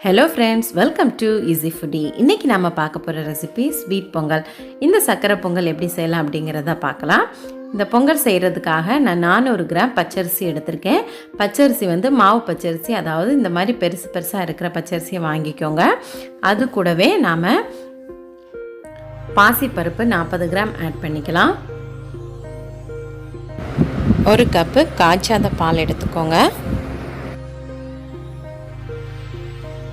Hello friends, welcome to easy foodie. இன்றைக்கி நம்ம பார்க்க போகிற ரெசிபி ஸ்வீட் பொங்கல். இந்த சர்க்கரை பொங்கல் எப்படி செய்யலாம் அப்படிங்கிறத பார்க்கலாம். இந்த பொங்கல் செய்கிறதுக்காக நான் 400 கிராம் பச்சரிசி எடுத்திருக்கேன். பச்சரிசி மாவு பச்சரிசி, அதாவது இந்த மாதிரி பெருசு பெருசாக இருக்கிற பச்சரிசியை வாங்கிக்கோங்க. அது கூடவே நாம் பாசிப்பருப்பு 40 கிராம் ஆட் பண்ணிக்கலாம். 1 கப்பு காய்ச்சாத பால் எடுத்துக்கோங்க.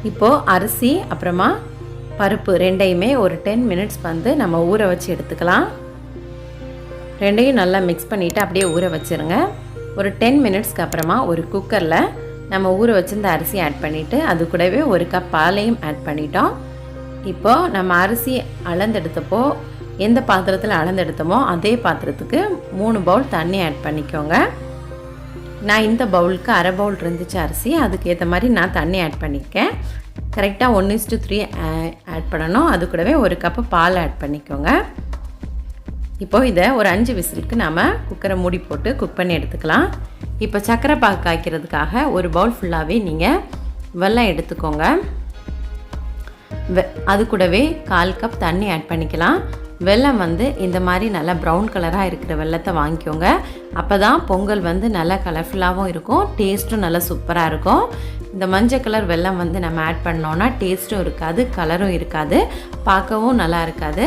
இப்போது அரிசி அப்புறமா பருப்பு ரெண்டையுமே ஒரு 10 மினிட்ஸ் நம்ம ஊற வச்சு எடுத்துக்கலாம். ரெண்டையும் நல்லா மிக்ஸ் பண்ணிவிட்டு அப்படியே ஊற வச்சுருங்க. ஒரு 10 மினிட்ஸ்க்கு அப்புறமா ஒரு குக்கரில் நம்ம ஊற வச்சுருந்த அரிசி ஆட் பண்ணிவிட்டு அது கூடவே 1 கப் பாலையும் ஆட் பண்ணிட்டோம். இப்போது நம்ம அரிசி அளந்தெடுத்தப்போ எந்த பாத்திரத்தில் அளந்தெடுத்தோமோ அதே பாத்திரத்துக்கு 3 பவுல் தண்ணி ஆட் பண்ணிக்கோங்க. நான் இந்த பவுலுக்கு அரை பவுல் இருந்துச்சு அரிசி, அதுக்கு ஏற்ற மாதிரி நான் தண்ணி ஆட் பண்ணியிருக்கேன். கரெக்டாக 1:3 ஆட் பண்ணணும். அது கூடவே 1 கப்பு பால் ஆட் பண்ணிக்கோங்க. இப்போது இதை ஒரு 5 விசிலுக்கு நாம் குக்கரை மூடி போட்டு குக் பண்ணி எடுத்துக்கலாம். இப்போ சர்க்கரை பாகு காய்க்கிறதுக்காக ஒரு பவுல் ஃபுல்லாகவே நீங்கள் வெல்லம் எடுத்துக்கோங்க. அது கூடவே 1/4 கப் தண்ணி ஆட் பண்ணிக்கலாம். வெல்லம் இந்த மாதிரி நல்லா ப்ரௌன் கலராக இருக்கிற வெல்லத்தை வாங்கிக்கோங்க. அப்போ தான் பொங்கல் நல்லா கலர்ஃபுல்லாகவும் இருக்கும், டேஸ்ட்டும் நல்லா சூப்பராக இருக்கும். இந்த மஞ்சள் கலர் வெல்லம் நம்ம ஆட் பண்ணோன்னா டேஸ்ட்டும் இருக்காது, கலரும் இருக்காது, பார்க்கவும் நல்லா இருக்காது.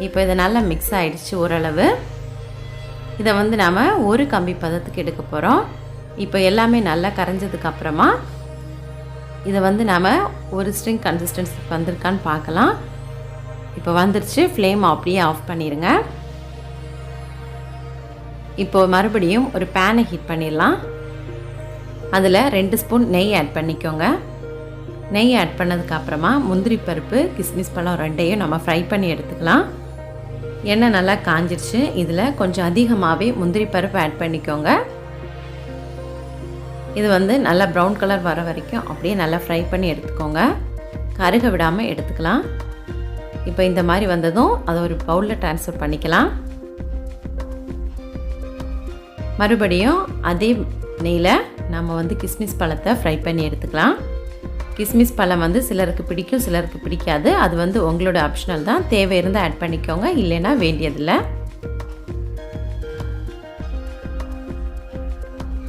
இப்போ இதை நல்லா மிக்ஸ் ஆகிடுச்சு ஓரளவு. இதை நாம் ஒரு கம்பி பதத்துக்கு எடுக்க போகிறோம். இப்போ எல்லாமே நல்லா கரைஞ்சதுக்கு அப்புறமா இதை நாம் ஒரு ஸ்ட்ரிங் கன்சிஸ்டன்சி வந்திருக்கான்னு பார்க்கலாம். இப்போ வந்துருச்சு. ஃப்ளேம் அப்படியே ஆஃப் பண்ணிடுங்க. இப்போ மறுபடியும் ஒரு பேனை ஹீட் பண்ணிடலாம். அதில் 2 ஸ்பூன் நெய் ஆட் பண்ணிக்கோங்க. நெய் ஆட் பண்ணதுக்கு அப்புறமா முந்திரி பருப்பு, கிஸ்மிஸ் பழம் ரெண்டையும் நம்ம ஃப்ரை பண்ணி எடுத்துக்கலாம். எண்ணெய் நல்லா காஞ்சிருச்சு. இதில் கொஞ்சம் அதிகமாகவே முந்திரி பருப்பு ஆட் பண்ணிக்கோங்க. இது நல்லா ப்ரௌன் கலர் வர வரைக்கும் அப்படியே நல்லா ஃப்ரை பண்ணி எடுத்துக்கோங்க. கருக விடாமல் எடுத்துக்கலாம். இப்போ இந்த மாதிரி வந்ததும் அதை ஒரு பவுலில் ட்ரான்ஸ்ஃபர் பண்ணிக்கலாம். மறுபடியும் அதே நெய்யில் நம்ம கிஸ்மிஸ் பழத்தை ஃப்ரை பண்ணி எடுத்துக்கலாம். கிஸ்மிஸ் பழம் சிலருக்கு பிடிக்கும், சிலருக்கு பிடிக்காது. அது உங்களோட ஆப்ஷனல் தான். தேவை இருந்தால் ஆட் பண்ணிக்கோங்க, இல்லைன்னா வேண்டியதில்லை.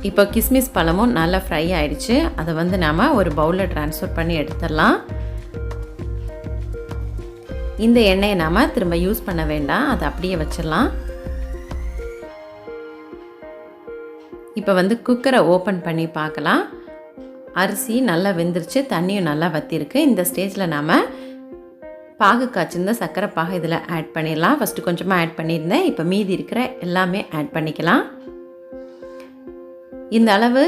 இப்போ கிஸ்மிஸ் பழமும் நல்லா ஃப்ரை ஆயிடுச்சு. அதை நாம் ஒரு பவுலில் ட்ரான்ஸ்ஃபர் பண்ணி எடுத்துடலாம். இந்த எண்ணெயை நாம் திரும்ப யூஸ் பண்ண வேண்டாம், அதை அப்படியே வச்சிடலாம். இப்போ குக்கரை ஓப்பன் பண்ணி பார்க்கலாம். அரிசி நல்லா வெந்துருச்சு, தண்ணியும் நல்லா வற்றிருக்கு. இந்த ஸ்டேஜில் நாம் பாகு காய்ச்சிருந்த சர்க்கரை பாகு இதில் ஆட் பண்ணிடலாம். ஃபஸ்ட்டு கொஞ்சமாக ஆட் பண்ணியிருந்தேன், இப்போ மீதி இருக்கிற எல்லாமே ஆட் பண்ணிக்கலாம். இந்த அளவு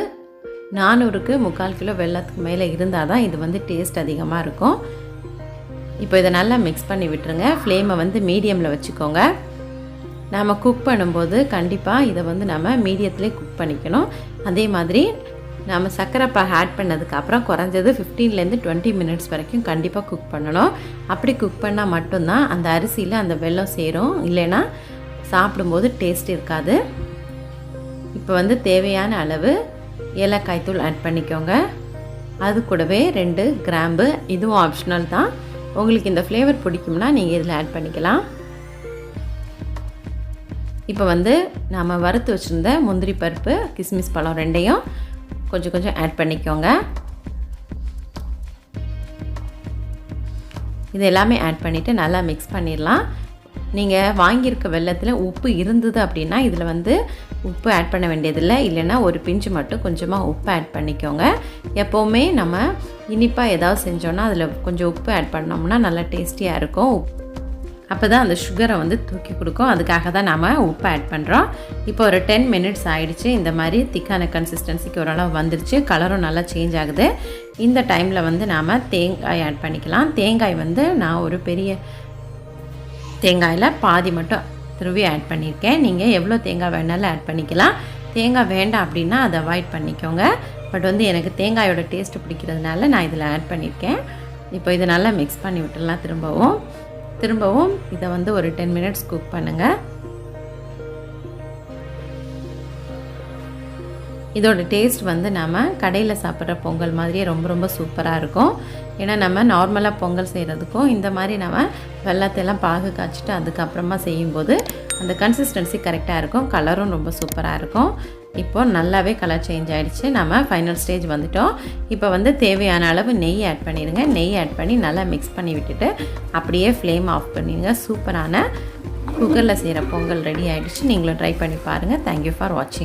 400க்கு 3/4 கிலோ வெல்லத்துக்கு மேலே இருந்தால் தான் இது டேஸ்ட் அதிகமாக இருக்கும். இப்போ இதை நல்லா மிக்ஸ் பண்ணி விட்டுருங்க. ஃப்ளேமை மீடியமில் வச்சுக்கோங்க. நாம் குக் பண்ணும்போது கண்டிப்பாக இதை நம்ம மீடியத்துலேயே குக் பண்ணிக்கணும். அதே மாதிரி நாம் சர்க்கரை பாகு ஆட் பண்ணதுக்கப்புறம் குறைஞ்சது 15லேருந்து 20 மினிட்ஸ் வரைக்கும் கண்டிப்பாக குக் பண்ணணும். அப்படி குக் பண்ணால் மட்டும்தான் அந்த அரிசியில் அந்த வெல்லம் சேரும், இல்லைன்னா சாப்பிடும்போது டேஸ்ட் இருக்காது. இப்போ தேவையான அளவு ஏலக்காய் தூள் ஆட் பண்ணிக்கோங்க. அது கூடவே 2 கிராம்பு, இதுவும் ஆப்ஷனல் தான். உங்களுக்கு இந்த ஃப்ளேவர் பிடிக்கும்னா நீங்கள் இதில் ஆட் பண்ணிக்கலாம். இப்போ நாம் வறுத்து வச்சுருந்த முந்திரி பருப்பு, கிஸ்மிஸ் பழம் ரெண்டையும் கொஞ்சம் கொஞ்சம் ஆட் பண்ணிக்கோங்க. இது எல்லாமே ஆட் பண்ணிவிட்டு நல்லா மிக்ஸ் பண்ணிடலாம். நீங்கள் வாங்கியிருக்க வெல்லத்தில் உப்பு இருந்தது அப்படின்னா இதில் உப்பு ஆட் பண்ண வேண்டியதில்லை, இல்லைன்னா ஒரு பிஞ்சு மட்டும் கொஞ்சமாக உப்பு ஆட் பண்ணிக்கோங்க. எப்போவுமே நம்ம இனிப்பாக ஏதாவது செஞ்சோன்னா அதில் கொஞ்சம் உப்பு ஆட் பண்ணோம்னா நல்லா டேஸ்டியாக இருக்கும். அப்போ தான் அந்த சுகரை தூக்கி கொடுக்கும். அதுக்காக தான் நாம் உப்பு ஆட் பண்ணுறோம். இப்போ ஒரு 10 மினிட்ஸ் ஆகிடுச்சு. இந்த மாதிரி திக்கான கன்சிஸ்டன்சிக்கு ஓரளவு வந்துருச்சு. கலரும் நல்லா சேஞ்ச் ஆகுது. இந்த டைமில் நாம் தேங்காய் ஆட் பண்ணிக்கலாம். தேங்காய் நான் ஒரு பெரிய தேங்காயில் பாதி மட்டும் துருவி ஆட் பண்ணியிருக்கேன். நீங்கள் எவ்வளோ தேங்காய் வேணாலும் ஆட் பண்ணிக்கலாம். தேங்காய் வேண்டாம் அப்படின்னா அதை அவாய்ட் பண்ணிக்கோங்க. பட் எனக்கு தேங்காயோட டேஸ்ட்டு பிடிக்கிறதுனால நான் இதில் ஆட் பண்ணியிருக்கேன். இப்போ இதை நல்லா மிக்ஸ் பண்ணி விட்டுடலாம். திரும்பவும் இதை ஒரு 10 மினிட்ஸ் குக் பண்ணுங்கள். இதோட டேஸ்ட் வந்து நம்ம கடையில் சாப்பிட்ற பொங்கல் மாதிரியே ரொம்ப ரொம்ப சூப்பராக இருக்கும். ஏன்னா நம்ம நார்மலாக பொங்கல் செய்கிறதுக்கும் இந்த மாதிரி நம்ம வெல்லத்தையெல்லாம் பாகு காய்ச்சிட்டு அதுக்கப்புறமா செய்யும்போது அந்த கன்சிஸ்டன்சி கரெக்டாக இருக்கும். கலரும் ரொம்ப சூப்பராக இருக்கும். இப்போ நல்லாவே கலர் சேஞ்ச் ஆகிடுச்சு. நம்ம ஃபைனல் ஸ்டேஜ் வந்துட்டோம். இப்போ வந்து தேவையான அளவு நெய் ஆட் பண்ணிடுங்க. நெய் ஆட் பண்ணி நல்லா மிக்ஸ் பண்ணி விட்டுட்டு அப்படியே ஃப்ளேம் ஆஃப் பண்ணிடுங்க. சூப்பரான குக்கரில் செய்கிற பொங்கல் ரெடி ஆகிடுச்சு. நீங்களும் ட்ரை பண்ணி பாருங்கள். தேங்க்யூ ஃபார் வாட்சிங்.